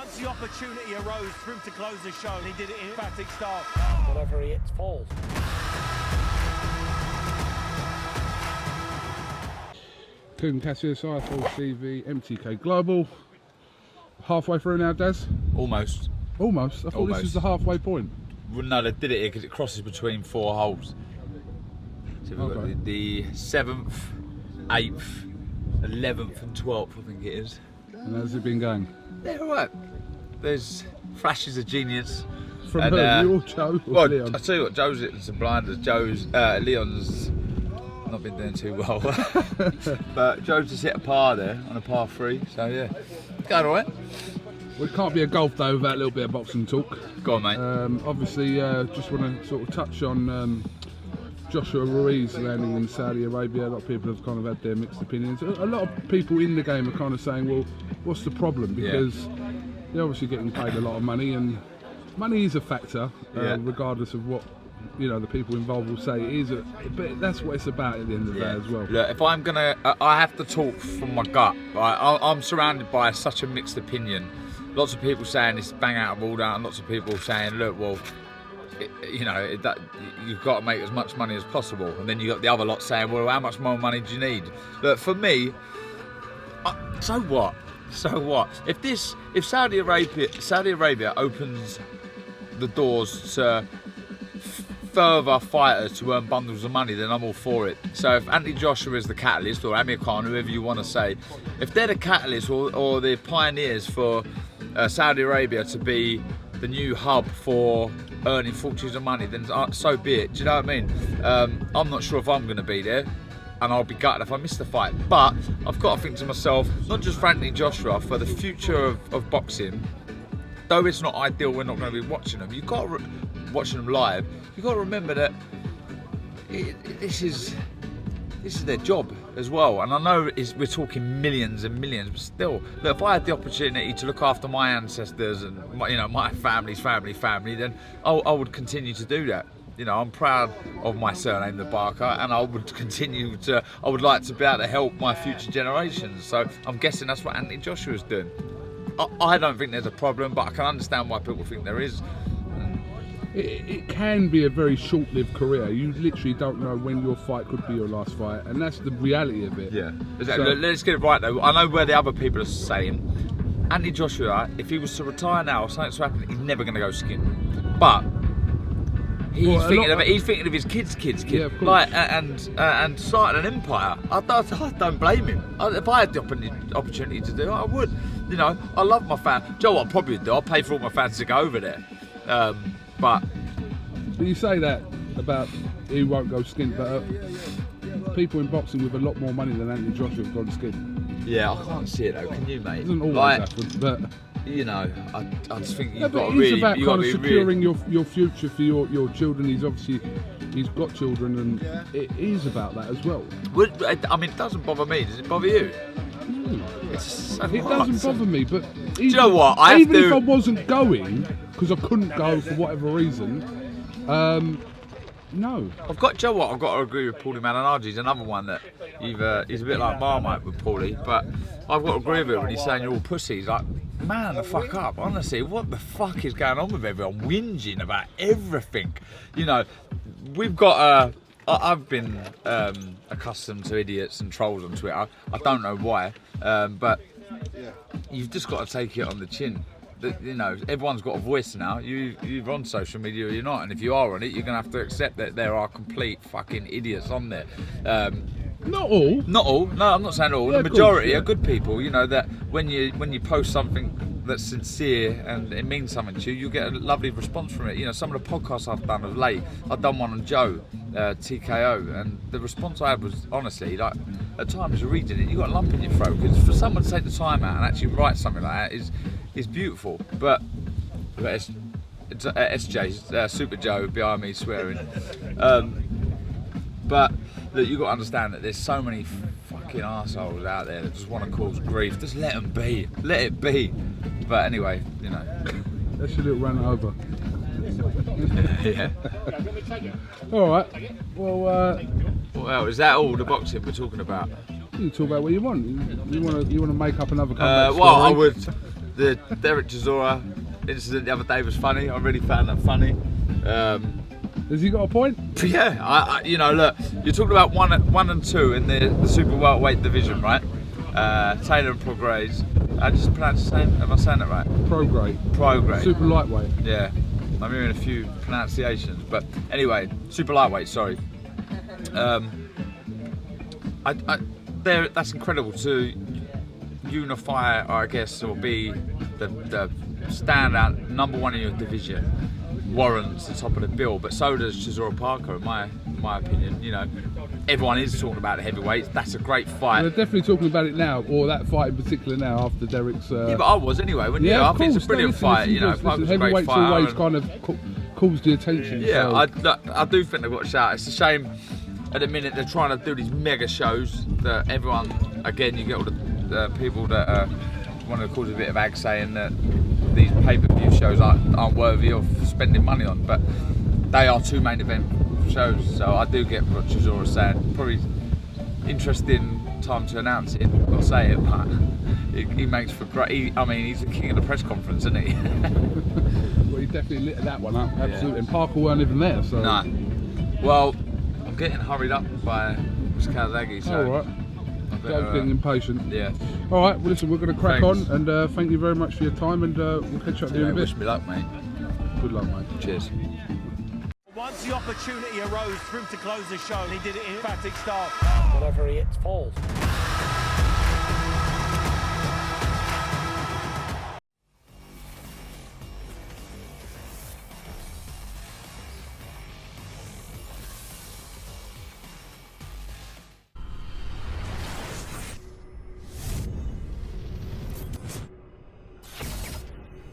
once the opportunity arose for him to close the show, he did it in emphatic style. Whatever he hits falls. KUGAN ACSSIUS, TV, MTK Global. Halfway through now, Des? Almost. Almost? I thought this was the halfway point. Well, no, they did it here because it crosses between 4 holes. So we've got the 7th, 8th, 11th and 12th, I think it is. And how's it been going? Yeah, all right. There's flashes of genius. From who? You or Joe or well, Leon? I tell you what, Joe's hitting some blinders. Leon's not been doing too well. But Joe's just hit a par there on a par 3, so yeah. Going all right. Well, it can't be a golf day without a little bit of boxing talk. Go on, mate. Obviously, just want to sort of touch on Aj-Ruiz landing in Saudi Arabia. A lot of people have kind of had their mixed opinions. A lot of people in the game are kind of saying, well, what's the problem? Because they're obviously getting paid a lot of money, and money is a factor, regardless of what the people involved will say. It is, but that's what it's about at the end of the day as well. Look, if I'm gonna, I have to talk from my gut. Right? I'm surrounded by such a mixed opinion. Lots of people saying it's bang out of order, and lots of people saying, look, well, you've got to make as much money as possible. And then you got the other lot saying, well, how much more money do you need? Look, for me, so what? So what? If Saudi Arabia opens the doors to further fighters to earn bundles of money, then I'm all for it. So if Anthony Joshua is the catalyst, or Amir Khan, whoever you want to say, if they're the catalyst or the pioneers for Saudi Arabia to be the new hub for earning fortunes of money, then so be it. Do you know what I mean? I'm not sure if I'm going to be there, and I'll be gutted if I miss the fight. But I've got to think to myself, not just for Anthony Joshua, for the future of boxing. Though it's not ideal, we're not going to be watching them. You've got to watching them live. You've got to remember that this is their job as well. And I know we're talking millions and millions, but still, look, if I had the opportunity to look after my ancestors and my family's family, then I would continue to do that. I'm proud of my surname, the Barker, and I would continue to. I would like to be able to help my future generations. So I'm guessing that's what Anthony Joshua is doing. I don't think there's a problem, but I can understand why people think there is. It can be a very short-lived career. You literally don't know when your fight could be your last fight, and that's the reality of it. Yeah. So, let's get it right though. I know where the other people are saying Anthony Joshua, if he was to retire now or something's happening, he's never going to go skin. But he's thinking of his kids. Yeah, of course. And starting an empire. I don't blame him. If I had the opportunity to do it, I would. I love my fans. Joe, what I'd probably do, I'll pay for all my fans to go over there. But you say that about he won't go skin, but people in boxing with a lot more money than Anthony Joshua have gone skin. Yeah, I can't see it though. Can you, mate? It doesn't always happen, but I just think you've got to really. It's about kind of securing your future for your children. He's got children, and it is about that as well. Well, I mean, it doesn't bother me. Does it bother you? It doesn't bother me, but do you know what? If I wasn't going because I couldn't go for whatever reason, no. I've got to agree with Paulie Malignaggi. He's another one that he's a bit like Marmite with Paulie, but I've got to agree with him when he's saying you're all pussies. Like, man, the fuck up. Honestly, what the fuck is going on with everyone whinging about everything? We've got I've been accustomed to idiots and trolls on Twitter. I don't know why, but you've just got to take it on the chin. Everyone's got a voice now. You're on social media or you're not, and if you are on it, you're gonna have to accept that there are complete fucking idiots on there. Not all. No, I'm not saying all. Yeah, the majority are good people. That when you post something that's sincere and it means something to you, you get a lovely response from it. Some of the podcasts I've done of late, I've done one on Joe, TKO, and the response I had was honestly, like, at times you're reading it, you got a lump in your throat, because for someone to take the time out and actually write something like that is beautiful. But it's SJ, Super Joe behind me swearing. But look, you've got to understand that there's so many fucking arseholes out there that just want to cause grief. Just let them be. Let it be. But anyway, That's your little run over. Yeah. Alright. Well, is that all the boxing we're talking about? You can talk about what you want. You want to make up another comeback well, story. the Derek Chisora incident the other day was funny. I really found that funny. Has he got a point? Yeah, I you know, look, you're talking about one and two in the super welterweight division, right? Taylor and Prograis. I just pronounce the same. Am I saying that right? Prograis. Super lightweight. Yeah, I'm hearing a few pronunciations, but anyway, super lightweight. Sorry. That's incredible to unify, I guess, or be the standout number one in your division. Warrants the top of the bill, but so does Chisora Parker, in my opinion. You know, everyone is talking about the heavyweights. That's a great fight. They're definitely talking about it now, or that fight in particular now after Derek's. Yeah, but I was anyway. When, yeah, I think it's a brilliant fight. You know, Parker's a great heavyweights fighter. always kind of calls the attention. Yeah, so. I do think they've got a shout. It's a shame at the minute they're trying to do these mega shows that everyone. Again, you get all the people that want to cause a bit of ag saying that these pay-per-view shows aren't worthy of spending money on, but they are two main event shows, so I do get what Chisora's saying. Probably interesting time to announce it or say it, but he makes for great. I mean, he's the king of the press conference, isn't he? Well, he definitely lit that one up, absolutely. Yeah. And Parker weren't even there, so. No. Well, I'm getting hurried up by Mr. Kazagi, so. All right. I'm getting impatient. Yeah. All right. Well, listen, we're going to crack on, and thank you very much for your time, and we'll catch up with you in a bit. Wish me luck, mate. Good luck, mate. Cheers. Once the opportunity arose for him to close the show, and he did it in emphatic style. Whatever he hits falls.